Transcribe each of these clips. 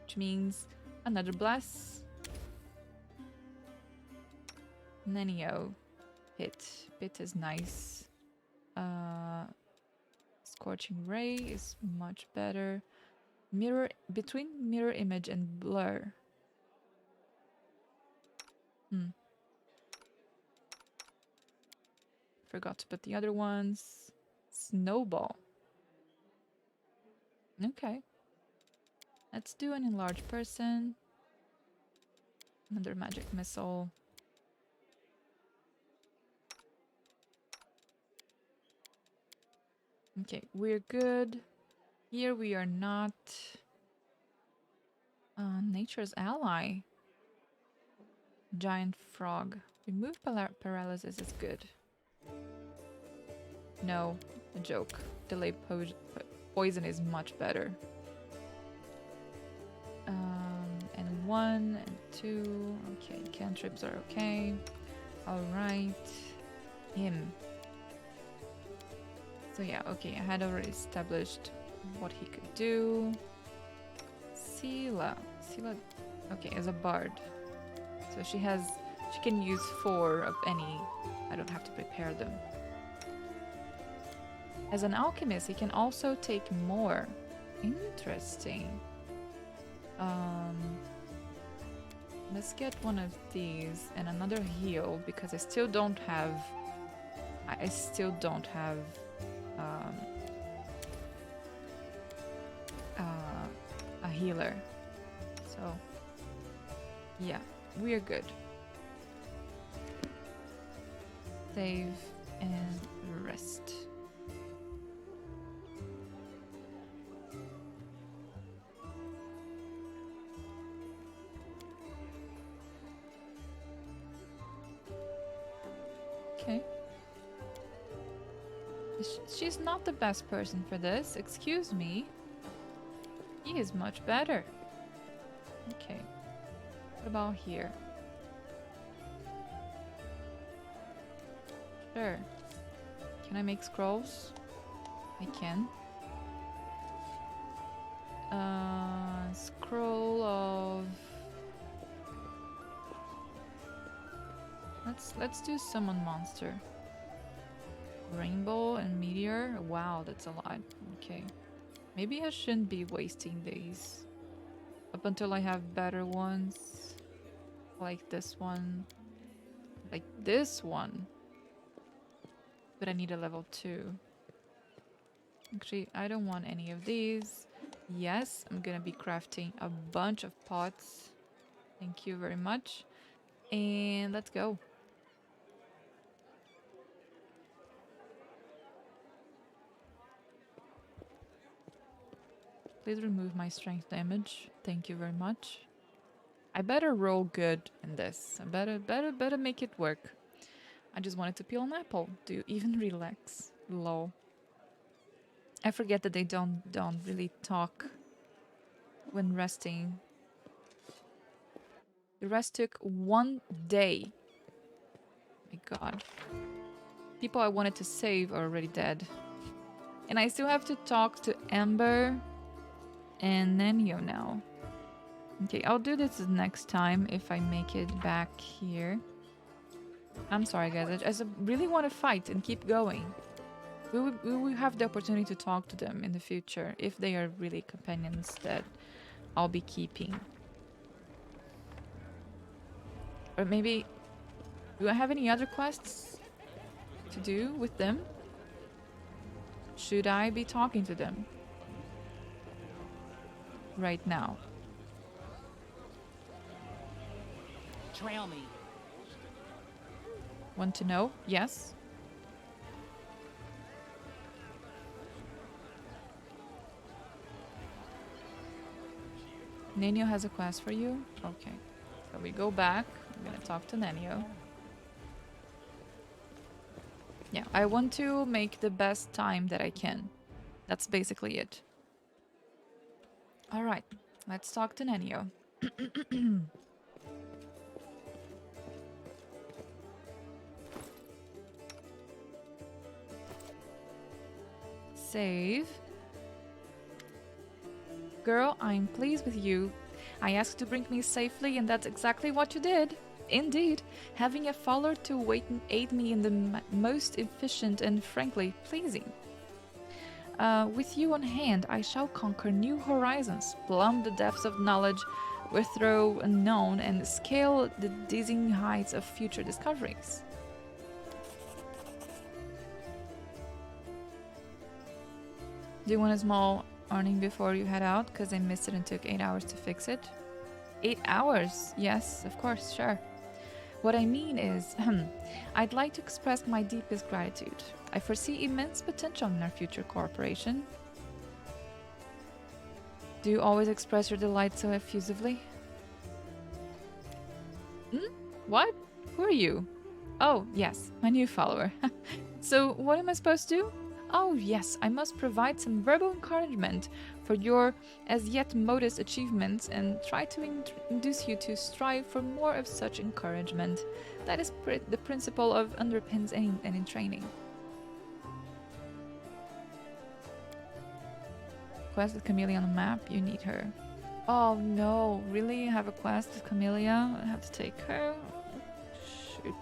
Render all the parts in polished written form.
which means another bless. Nenio hit. Bit is nice. Scorching ray is much better. Mirror between mirror image and blur. Forgot to put the other ones. Snowball. Okay. Let's do an enlarged person. Another magic missile. Okay, we're good. Here we are not. Nature's ally. Giant frog. Remove paralysis is good. No, a joke. Delay poison is much better. And 1 and 2. Okay, cantrips are okay. Alright. Him. So yeah, okay, I had already established what he could do. Sela. Sela, okay, is a bard. So she can use 4 of any. I don't have to prepare them. As an alchemist, he can also take more. Interesting. Let's get one of these and another heal because I still don't have a healer. So yeah, we're good. Save and rest. Okay. She's not the best person for this. Excuse me. He is much better. Okay. What about here? Sure. Can I make scrolls? I can. Scroll of... Let's do summon monster. Rainbow and meteor. Wow, that's a lot. Okay. Maybe I shouldn't be wasting these. Up until I have better ones. Like this one. Like this one. But I need a level 2. Actually, I don't want any of these. Yes, I'm gonna be crafting a bunch of pots. Thank you very much. And let's go. Please remove my strength damage. Thank you very much. I better roll good in this. I better make it work. I just wanted to peel an apple. Do you even relax? Lol. I forget that they don't really talk when resting. The rest took 1 day. My god. People I wanted to save are already dead. And I still have to talk to Amber and Nenio now. Okay, I'll do this next time if I make it back here. I'm sorry, guys. I just really want to fight and keep going. We will have the opportunity to talk to them in the future if they are really companions that I'll be keeping. Or maybe... Do I have any other quests to do with them? Should I be talking to them right now? Trail me. Want to know? Yes. Nenio has a quest for you? Okay. So we go back. I'm gonna talk to Nenio. Yeah, I want to make the best time that I can. That's basically it. Alright, let's talk to Nenio. Save. Girl, I'm pleased with you. I asked to bring me safely, and that's exactly what you did. Indeed, having a follower to wait and aid me in the most efficient and frankly pleasing. With you on hand, I shall conquer new horizons, plumb the depths of knowledge, withdraw unknown, and scale the dizzying heights of future discoveries. Do you want a small earning before you head out? Because I missed it and took 8 hours to fix it. 8 hours? Yes, of course, sure. What I mean is, I'd like to express my deepest gratitude. I foresee immense potential in our future cooperation. Do you always express your delight so effusively? What? Who are you? Oh, yes, my new follower. So, what am I supposed to do? Oh, yes, I must provide some verbal encouragement for your as yet modest achievements and try to induce you to strive for more of such encouragement. That is the principle of underpins any training. Quest with Camellia on the map, you need her. Oh no, really? I have a quest with Camellia? I have to take her? Shoot.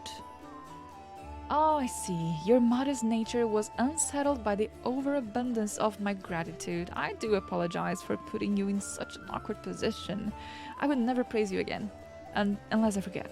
Oh, I see. Your modest nature was unsettled by the overabundance of my gratitude. I do apologize for putting you in such an awkward position. I would never praise you again, unless I forget.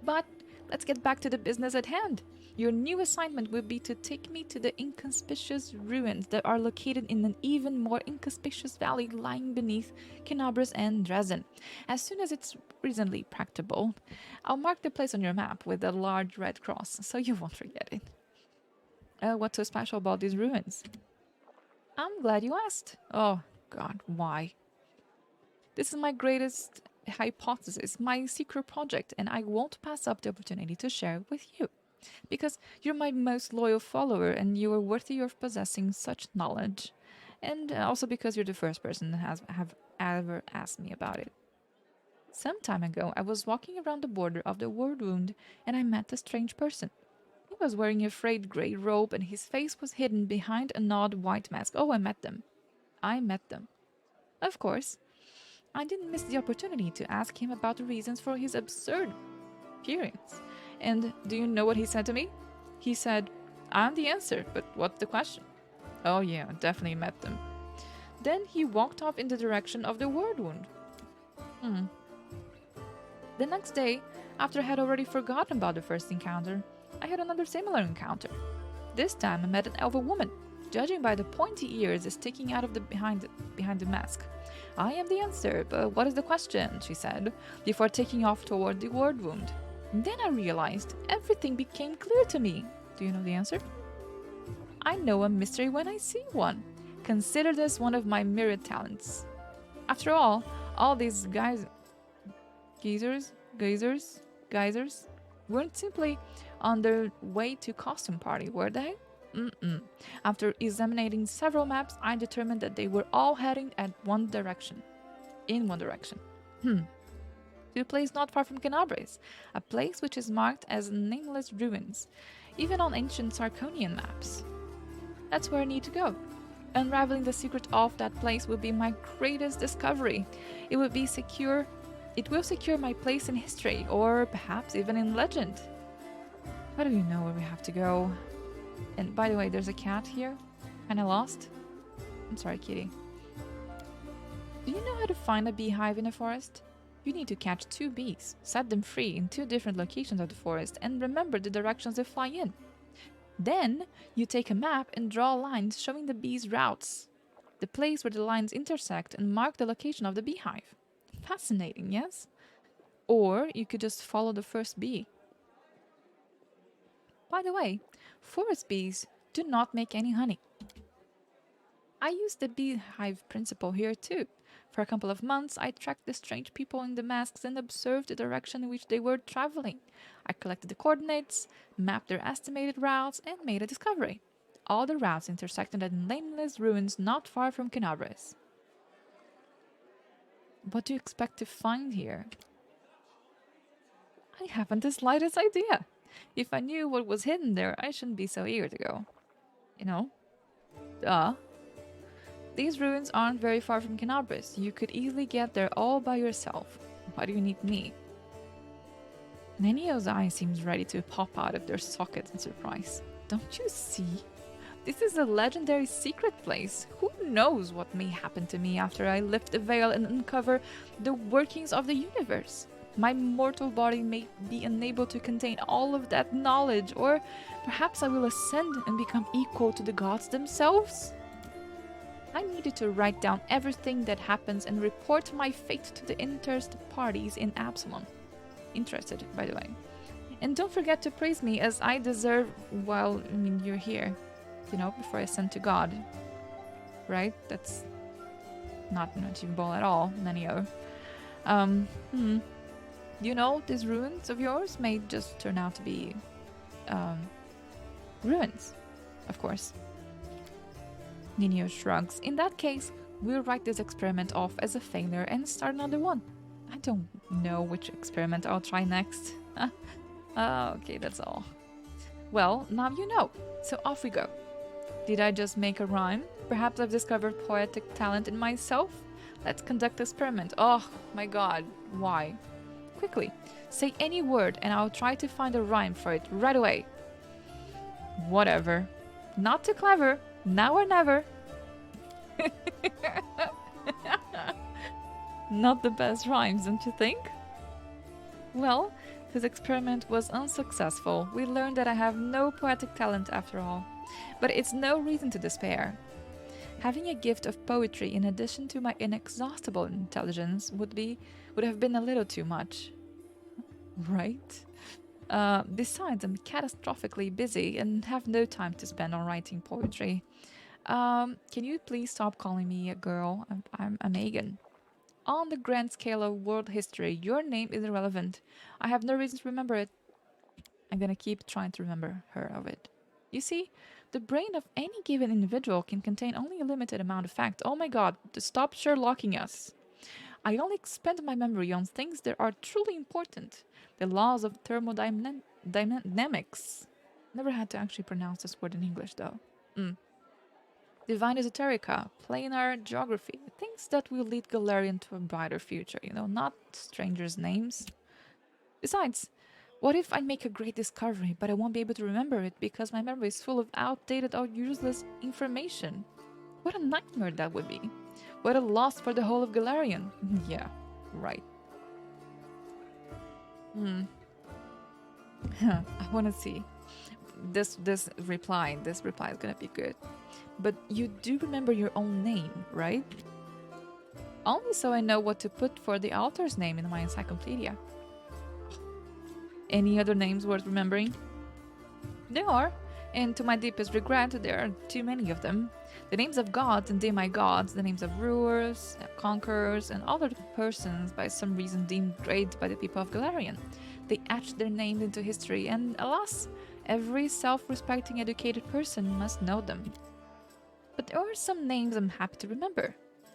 But let's get back to the business at hand. Your new assignment will be to take me to the inconspicuous ruins that are located in an even more inconspicuous valley lying beneath Canabras and Dresden. As soon as it's reasonably practicable, I'll mark the place on your map with a large red cross, so you won't forget it. What's so special about these ruins? I'm glad you asked. Oh, God, why? This is my greatest hypothesis, my secret project, and I won't pass up the opportunity to share it with you. Because you're my most loyal follower and you are worthy of possessing such knowledge. And also because you're the first person that have ever asked me about it. Some time ago, I was walking around the border of the Word Wound and I met a strange person. He was wearing a frayed grey robe and his face was hidden behind an odd white mask. Oh, I met them. Of course. I didn't miss the opportunity to ask him about the reasons for his absurd appearance. And do you know what he said to me? He said, I'm the answer, but what's the question? Oh yeah, definitely met them. Then he walked off in the direction of the Word Wound. The next day, after I had already forgotten about the first encounter, I had another similar encounter. This time I met an elder woman, judging by the pointy ears sticking out of the behind the mask. I am the answer, but what is the question? She said, before taking off toward the Word Wound. Then I realized everything became clear to me. Do you know the answer? I know a mystery when I see one. Consider this one of my myriad talents. After all these geezers weren't simply on their way to costume party, were they? After examining several maps, I determined that they were all heading in one direction. To a place not far from Canabres, a place which is marked as nameless ruins, even on ancient Sarconian maps. That's where I need to go. Unraveling the secret of that place will be my greatest discovery. It will secure my place in history, or perhaps even in legend. How do you know where we have to go? And by the way, there's a cat here. Kinda lost. I'm sorry, kitty. Do you know how to find a beehive in a forest? You need to catch 2 bees, set them free in 2 different locations of the forest, and remember the directions they fly in. Then, you take a map and draw lines showing the bees' routes, the place where the lines intersect, and mark the location of the beehive. Fascinating, yes? Or you could just follow the first bee. By the way, forest bees do not make any honey. I used the beehive principle here too. For a couple of months, I tracked the strange people in the masks and observed the direction in which they were traveling. I collected the coordinates, mapped their estimated routes, and made a discovery. All the routes intersected at nameless ruins not far from Canabres. What do you expect to find here? I haven't the slightest idea. If I knew what was hidden there, I shouldn't be so eager to go. You know? Duh. These ruins aren't very far from Canabris. You could easily get there all by yourself. Why do you need me? Nenio's eye seems ready to pop out of their sockets in surprise. Don't you see? This is a legendary secret place. Who knows what may happen to me after I lift the veil and uncover the workings of the universe? My mortal body may be unable to contain all of that knowledge, or perhaps I will ascend and become equal to the gods themselves? I needed to write down everything that happens and report my fate to the interested parties in Absalom. Interested, by the way. And don't forget to praise me as I deserve while, you're here. You know, before I ascend to God. Right? That's not achievable at all, Nenio. You know, these ruins of yours may just turn out to be ruins, of course. Nenio shrugs. In that case, we'll write this experiment off as a failure and start another one. I don't know which experiment I'll try next. Okay, that's all. Well, now you know, so off we go. Did I just make a rhyme? Perhaps I've discovered poetic talent in myself? Let's conduct the experiment. Oh my god, why? Quickly, say any word and I'll try to find a rhyme for it right away. Whatever. Not too clever. Now or never. Not the best rhymes, don't you think? Well, this experiment was unsuccessful. We learned that I have no poetic talent after all. But it's no reason to despair. Having a gift of poetry in addition to my inexhaustible intelligence would have been a little too much. Right? Besides, I'm catastrophically busy and have no time to spend on writing poetry. Can you please stop calling me a girl? I'm Aygan. On the grand scale of world history, your name is irrelevant. I have no reason to remember it. I'm gonna keep trying to remember her of it. You see, the brain of any given individual can contain only a limited amount of facts. Oh my god, to stop Sherlocking us. I only expend my memory on things that are truly important. The laws of thermodynamics. Never had to actually pronounce this word in English though. Divine esoterica, planar geography, things that will lead Galarian to a brighter future, not strangers' names. Besides, what if I make a great discovery, but I won't be able to remember it because my memory is full of outdated or useless information? What a nightmare that would be. What a loss for the whole of Galarian. Yeah, right. I want to see. This reply is gonna be good. But you do remember your own name, right? Only so I know what to put for the author's name in my encyclopedia. Any other names worth remembering? There are, and to my deepest regret, there are too many of them. The names of gods and demigods, the names of rulers, conquerors, and other persons by some reason deemed great by the people of Galarian. They etched their names into history, and alas, every self-respecting educated person must know them. But there are some names I'm happy to remember.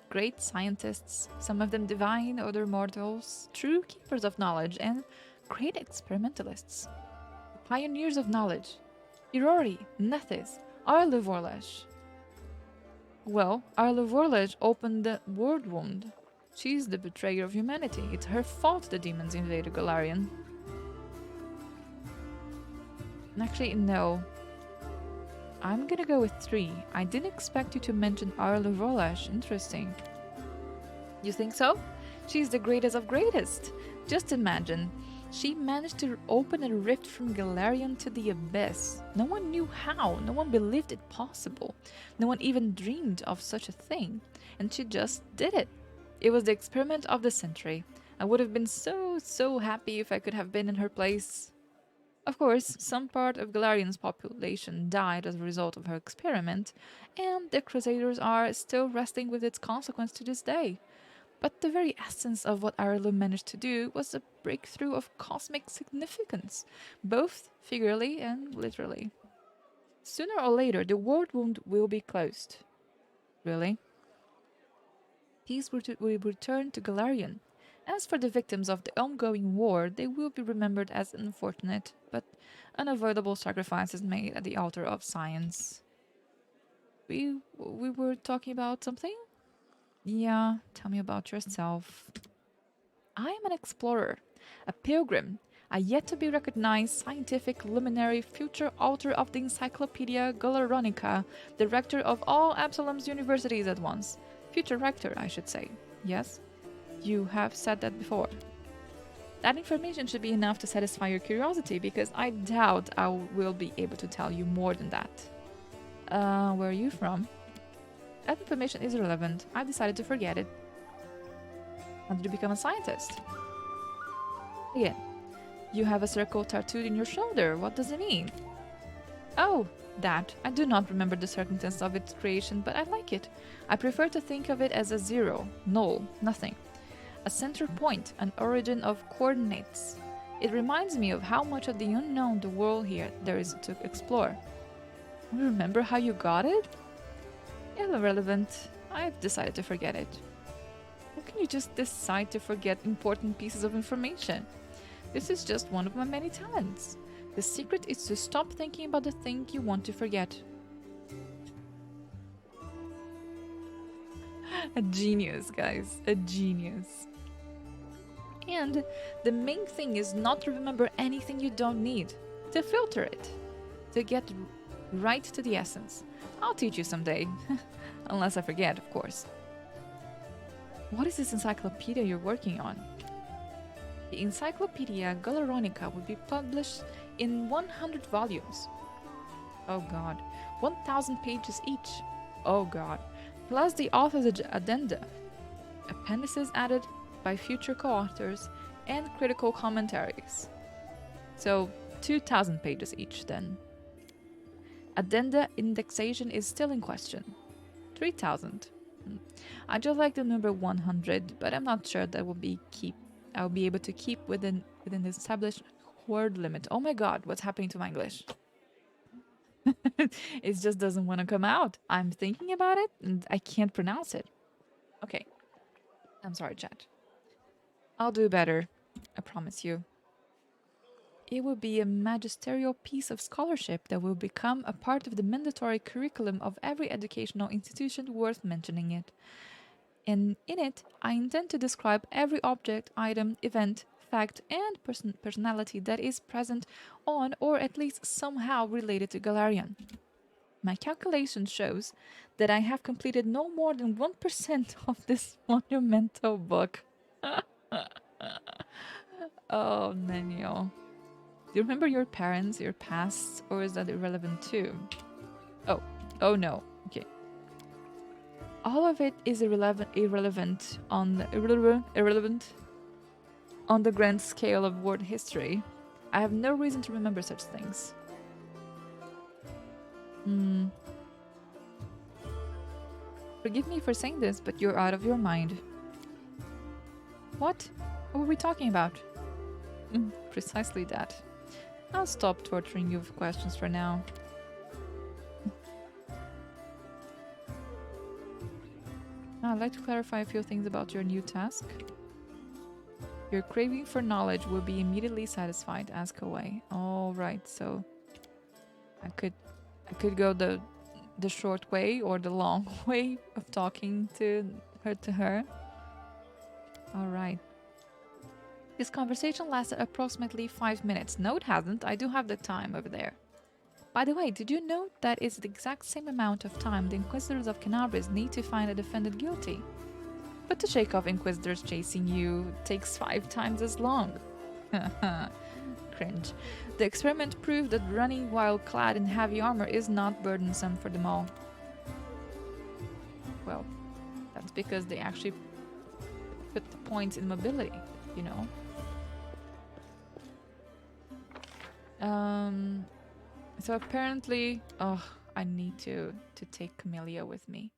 Great scientists, some of them divine, other mortals, true keepers of knowledge, and great experimentalists. Pioneers of knowledge. Irori, Nethys, Arle Vorlesh. Well, Arle Vorlesh opened the world wound. She's the betrayer of humanity. It's her fault the demons invaded Galarian. Actually, no. I'm gonna go with 3. I didn't expect you to mention Arle Vorlesh. Interesting. You think so? She's the greatest of greatest. Just imagine. She managed to open a rift from Galarian to the abyss. No one knew how. No one believed it possible. No one even dreamed of such a thing. And she just did it. It was the experiment of the century. I would have been so happy if I could have been in her place. Of course, some part of Galarian's population died as a result of her experiment, and the Crusaders are still wrestling with its consequence to this day. But the very essence of what Arlo managed to do was a breakthrough of cosmic significance, both figuratively and literally. Sooner or later, the world wound will be closed. Really? Peace will return to Galarian. As for the victims of the ongoing war, they will be remembered as unfortunate but unavoidable sacrifices made at the altar of science. we were talking about something? Yeah, tell me about yourself. I am an explorer, a pilgrim, a yet to be recognized scientific luminary, future author of the Encyclopedia Galeronica, the rector of all Absalom's universities at once. Future rector, I should say. Yes? You have said that before. That information should be enough to satisfy your curiosity because I doubt I will be able to tell you more than that. Where are you from? That information is irrelevant. I've decided to forget it. How did you become a scientist? Again, you have a circle tattooed in your shoulder. What does it mean? Oh, that. I do not remember the circumstance of its creation, but I like it. I prefer to think of it as a zero, null, nothing. A center point, an origin of coordinates. It reminds me of how much of the unknown the world here there is to explore. Remember how you got it? Irrelevant. I've decided to forget it. How can you just decide to forget important pieces of information? This is just one of my many talents. The secret is to stop thinking about the thing you want to forget. A genius, guys. A genius. And the main thing is not to remember anything you don't need. To filter it. To get right to the essence. I'll teach you someday. Unless I forget, of course. What is this encyclopedia you're working on? The Encyclopedia Galeronica will be published in 100 volumes. Oh god. 1,000 pages each. Oh god. Plus the author's addenda. Appendices added by future co-authors and critical commentaries. So 2,000 pages each then. Addenda indexation is still in question. 3,000. I just like the number 100, but I'm not sure that I'll be able to keep within the established word limit. Oh my god, what's happening to my English? It just doesn't want to come out. I'm thinking about it and I can't pronounce it. Okay. I'm sorry, chat. I'll do better. I promise you. It will be a magisterial piece of scholarship that will become a part of the mandatory curriculum of every educational institution worth mentioning it. And in it, I intend to describe every object, item, event, fact, and personality that is present on or at least somehow related to Galarian. My calculation shows that I have completed no more than 1% of this monumental book. Oh, Nenio. Do you remember your parents, your past, or is that irrelevant too? Oh no. Okay. All of it is irrelevant on the grand scale of world history. I have no reason to remember such things. Forgive me for saying this, but you're out of your mind. What? What were we talking about? Precisely that. I'll stop torturing you with questions for now. I'd like to clarify a few things about your new task. Your craving for knowledge will be immediately satisfied. Ask away. All right, so I could go the short way or the long way of talking to her. All right. This conversation lasted approximately 5 minutes. No, it hasn't. I do have the time over there. By the way, did you know that it's the exact same amount of time the Inquisitors of Canabris need to find a defendant guilty? But to shake off Inquisitors chasing you takes 5 times as long. Cringe. The experiment proved that running while clad in heavy armor is not burdensome for them all. Well, that's because they actually put the points in mobility, you know? So apparently, I need to take Camellia with me.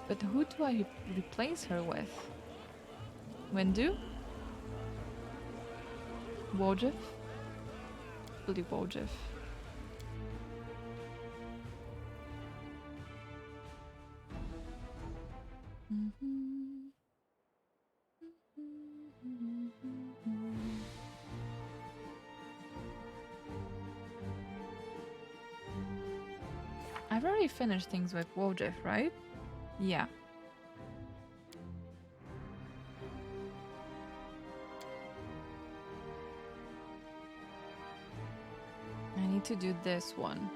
But who do I replace her with? Wendu? Wojif? Believe Wojif. I've already finished things with Wojif, right? Yeah. I need to do this one.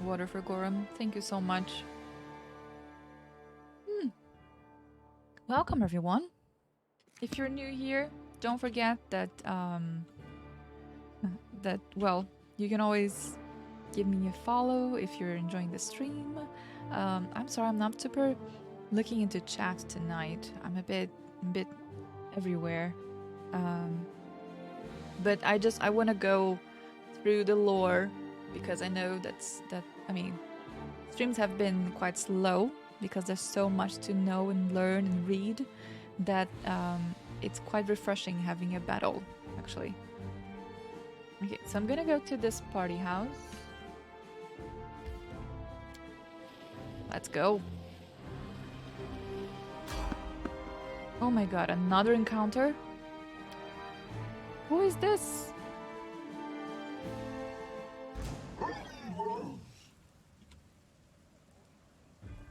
Water for Gorham. Thank you so much. Welcome, everyone. If you're new here, don't forget that well, you can always give me a follow if you're enjoying the stream. I'm sorry, I'm not super looking into chat tonight. I'm a bit everywhere. But I want to go through the lore because I know I mean, streams have been quite slow because there's so much to know and learn and read that it's quite refreshing having a battle, actually. Okay, so I'm gonna go to this party house. Let's go. Oh my god, another encounter? Who is this?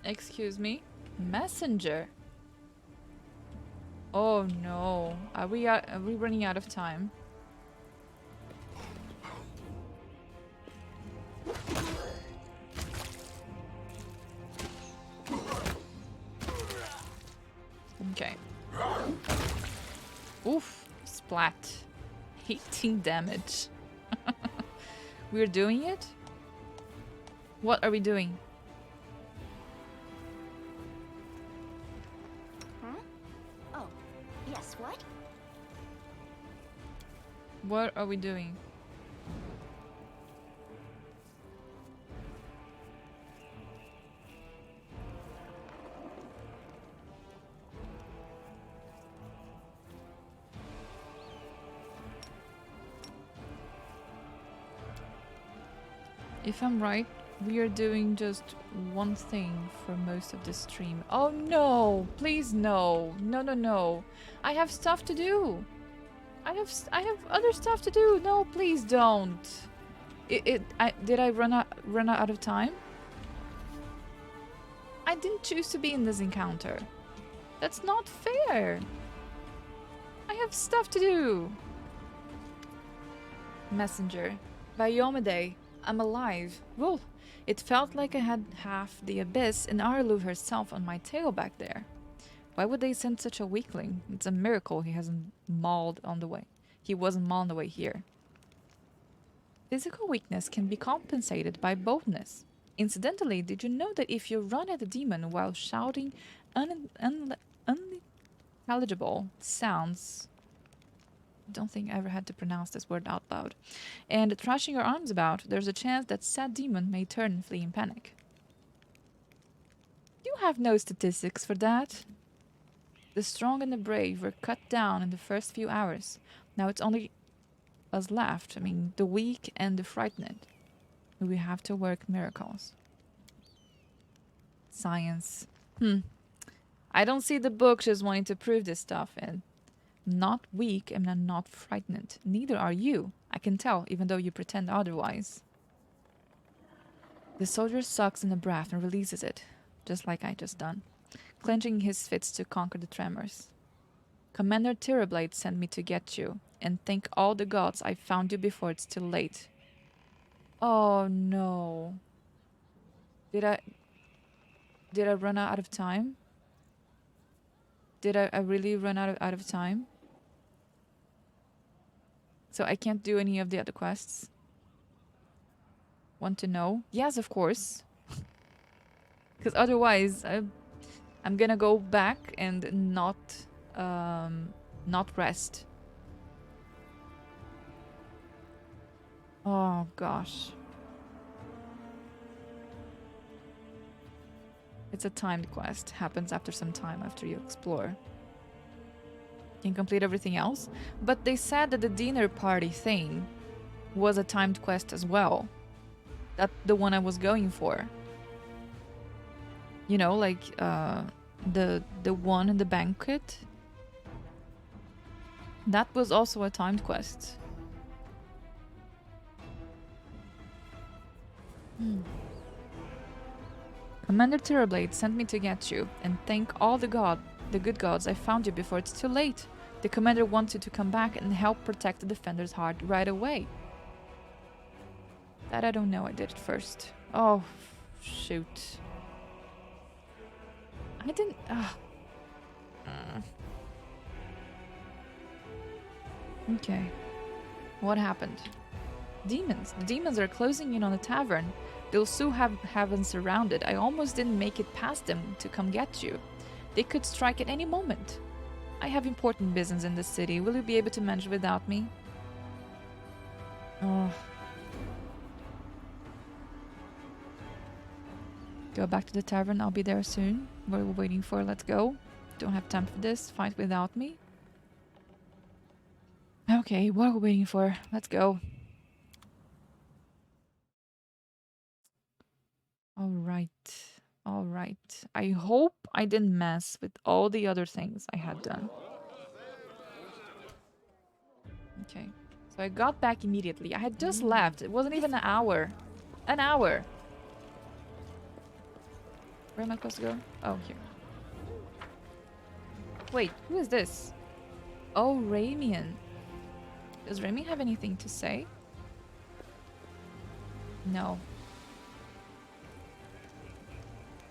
Excuse me? Messenger? Oh no. Are we running out of time? Okay. Oof. Splat. 18 damage. We're doing it? What are we doing? Huh? Oh, yes, what? What are we doing? If I'm right, we are doing just one thing for most of the stream. Oh no! Please no! No, no, no! I have stuff to do! I have other stuff to do! No, please don't! Did I run out of time? I didn't choose to be in this encounter. That's not fair! I have stuff to do! Messenger. Biomede. I'm alive. Whoa! It felt like I had half the abyss and Arlu herself on my tail back there. Why would they send such a weakling? It's a miracle he wasn't mauled on the way here. Physical weakness can be compensated by boldness. Incidentally, did you know that if you run at a demon while shouting unintelligible sounds, I don't think I ever had to pronounce this word out loud, and thrashing your arms about, there's a chance that said demon may turn and flee in panic. You have no statistics for that. The strong and the brave were cut down in the first few hours. Now it's only us left. I mean, the weak and the frightened. We have to work miracles. Science. I don't see the book just wanting to prove this stuff, and not weak and I'm not frightened. Neither are you. I can tell, even though you pretend otherwise. The soldier sucks in the breath and releases it, just like I just done, clenching his fists to conquer the tremors. Commander Tirablade sent me to get you, and thank all the gods I found you before it's too late. Oh no. Did I run out of time? Did I really run out of time? So I can't do any of the other quests? Want to know? Yes, of course. Because otherwise, I'm gonna go back and not rest. Oh gosh. It's a timed quest. Happens after some time after you explore. Can complete everything else. But they said that the dinner party thing was a timed quest as well. That's the one I was going for. You know, like the one in the banquet. That was also a timed quest. Commander Terrorblade sent me to get you, and thank all the good gods I found you before it's too late. The commander wants you to come back and help protect the defender's heart right away. That I don't know, I did it first. Oh, shoot. I didn't... Okay. What happened? Demons. The demons are closing in on the tavern. They'll soon have heaven surrounded. I almost didn't make it past them to come get you. They could strike at any moment. I have important business in the city. Will you be able to manage without me? Oh. Go back to the tavern. I'll be there soon. What are we waiting for? Let's go. Don't have time for this. Fight without me. Okay, what are we waiting for? Let's go. All right. I hope I didn't mess with all the other things I had done. Okay. So I got back immediately. I had just left. It wasn't even an hour. An hour. Where am I supposed to go? Oh, here. Wait, who is this? Oh, Ramian. Does Ramian have anything to say? No.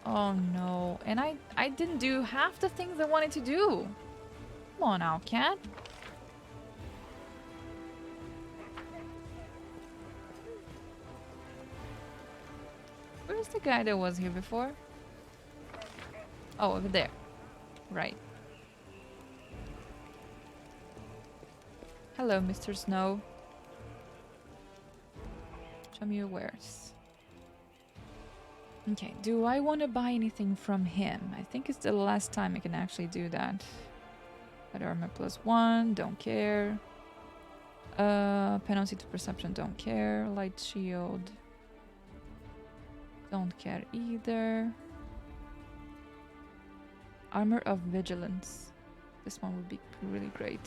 Oh no. And I didn't do half the things I wanted to do. Come on now, cat. Where's the guy that was here before? Oh, over there. Right. Hello, Mr. Snow. Show me your wares. Okay, do I want to buy anything from him? I think it's the last time I can actually do that. Better armor +1, don't care. Penalty to perception, don't care. Light shield. Don't care either. Armor of vigilance. This one would be really great.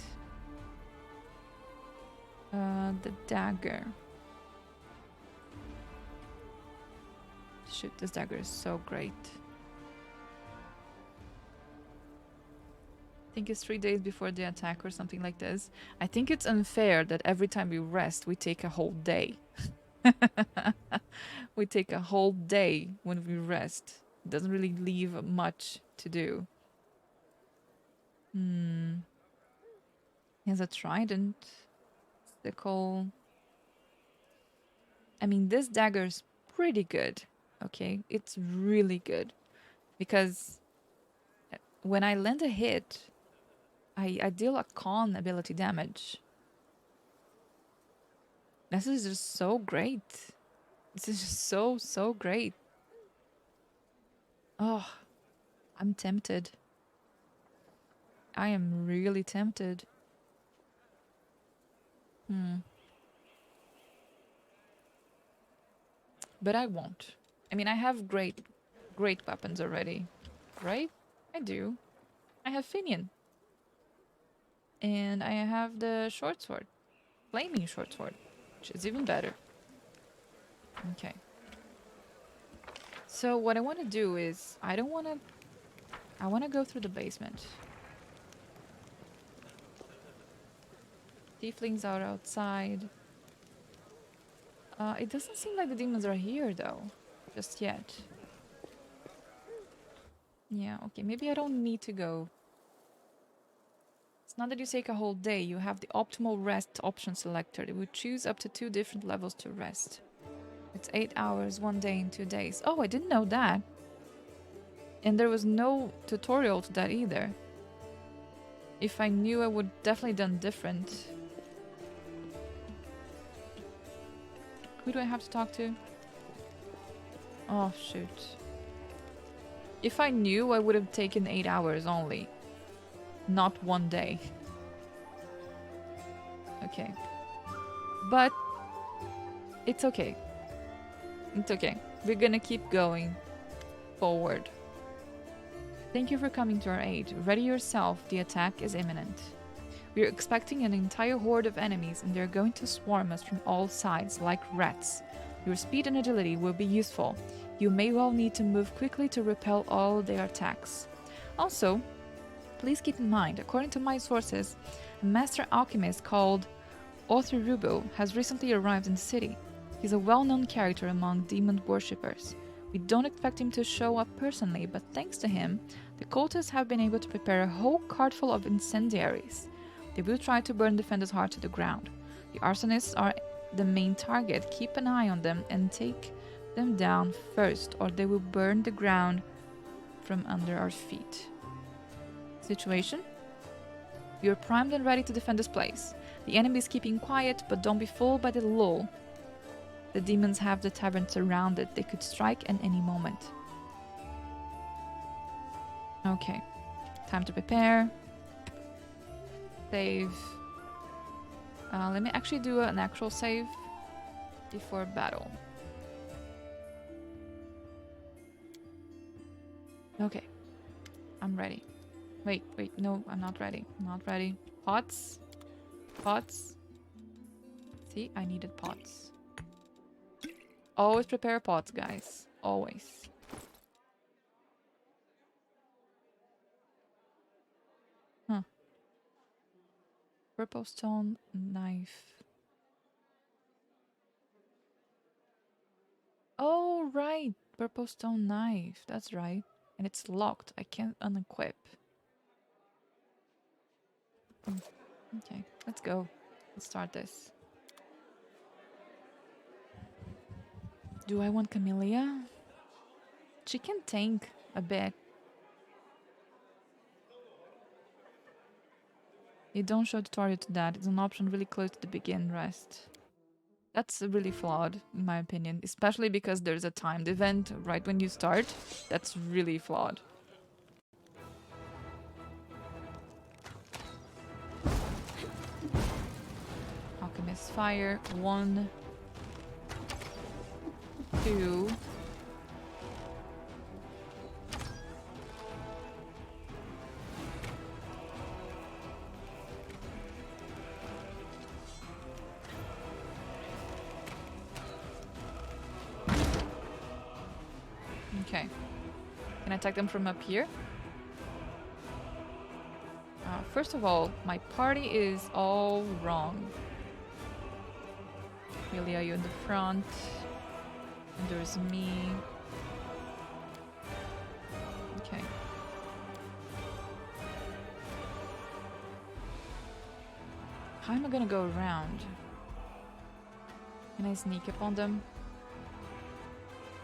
The dagger. Shoot, this dagger is so great. I think it's 3 days before the attack or something like this. I think it's unfair that every time we rest, we take a whole day. We take a whole day when we rest. It doesn't really leave much to do. He has a trident. Sickle. I mean, this dagger is pretty good. Okay, it's really good. Because when I land a hit, I deal a con ability damage. This is just so great. This is just so great. Oh, I'm tempted. I am really tempted. But I won't. I mean, I have great weapons already, right? I do. I have Finian. And I have the short sword. Flaming short sword, which is even better. Okay. So what I want to do is, I want to go through the basement. Tieflings are outside. It doesn't seem like the demons are here though, just yet. Yeah, okay, maybe I don't need to go. It's not that you take a whole day, you have the optimal rest option selected. It would choose up to 2 different levels to rest. It's 8 hours, 1 day and 2 days. Oh, I didn't know that. And there was no tutorial to that either. If I knew, I would definitely done different. Who do I have to talk to? Oh, shoot. If I knew, I would have taken 8 hours only. Not 1 day. Okay. But it's okay. It's okay. We're gonna keep going forward. Thank you for coming to our aid. Ready yourself, the attack is imminent. We are expecting an entire horde of enemies and they're going to swarm us from all sides like rats. Your speed and agility will be useful. You may well need to move quickly to repel all their attacks. Also, please keep in mind, according to my sources, a master alchemist called Othirubo has recently arrived in the city. He's a well-known character among demon worshippers. We don't expect him to show up personally, but thanks to him, the cultists have been able to prepare a whole cart full of incendiaries. They will try to burn Defender's heart to the ground. The arsonists are the main target. Keep an eye on them and take them down first, or they will burn the ground from under our feet. Situation? We are primed and ready to defend this place. The enemy is keeping quiet, but don't be fooled by the lull. The demons have the tavern surrounded. They could strike at any moment. Okay. Time to prepare. Save. Let me actually do an actual save before battle. Okay. I'm ready. Wait, no, I'm not ready. I'm not ready. Pots. Pots. See, I needed pots. Always prepare pots, guys. Always. Huh. Purple stone knife. Oh, right. Purple stone knife. That's right. And it's locked. I can't unequip. Okay, let's go. Let's start this. Do I want Camellia? She can tank a bit. You don't show tutorial to that. It's an option really close to the begin rest. That's really flawed, in my opinion. Especially because there's a timed event right when you start. That's really flawed. Alchemist fire. 1, 2. Okay. Can I attack them from up here? First of all, my party is all wrong. Really, are you in the front? And there's me. Okay. How am I gonna go around? Can I sneak up on them?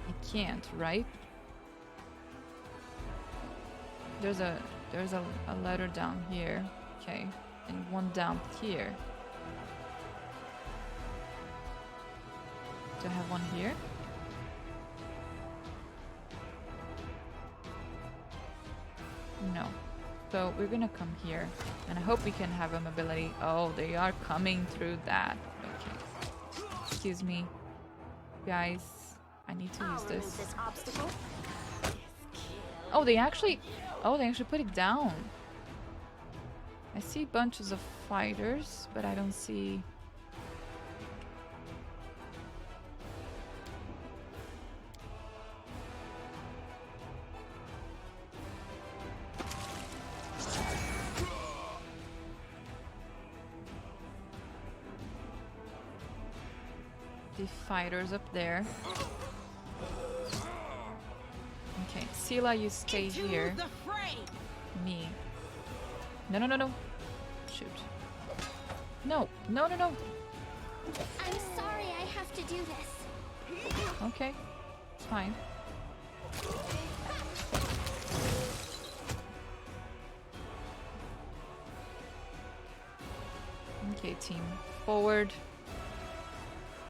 I can't, right? There's a ladder down here. Okay. And one down here. Do I have one here? No. So we're gonna come here. And I hope we can have a mobility. Oh, they are coming through that. Okay. Excuse me. Guys, I need to use this. Oh, they actually put it down. I see bunches of fighters, but I don't see... the fighters up there. Okay, Sila, you stay here. Me. No, no, no, no. Shoot. No, no, no, no. I'm sorry I have to do this. Okay, it's fine. Okay, team. Forward.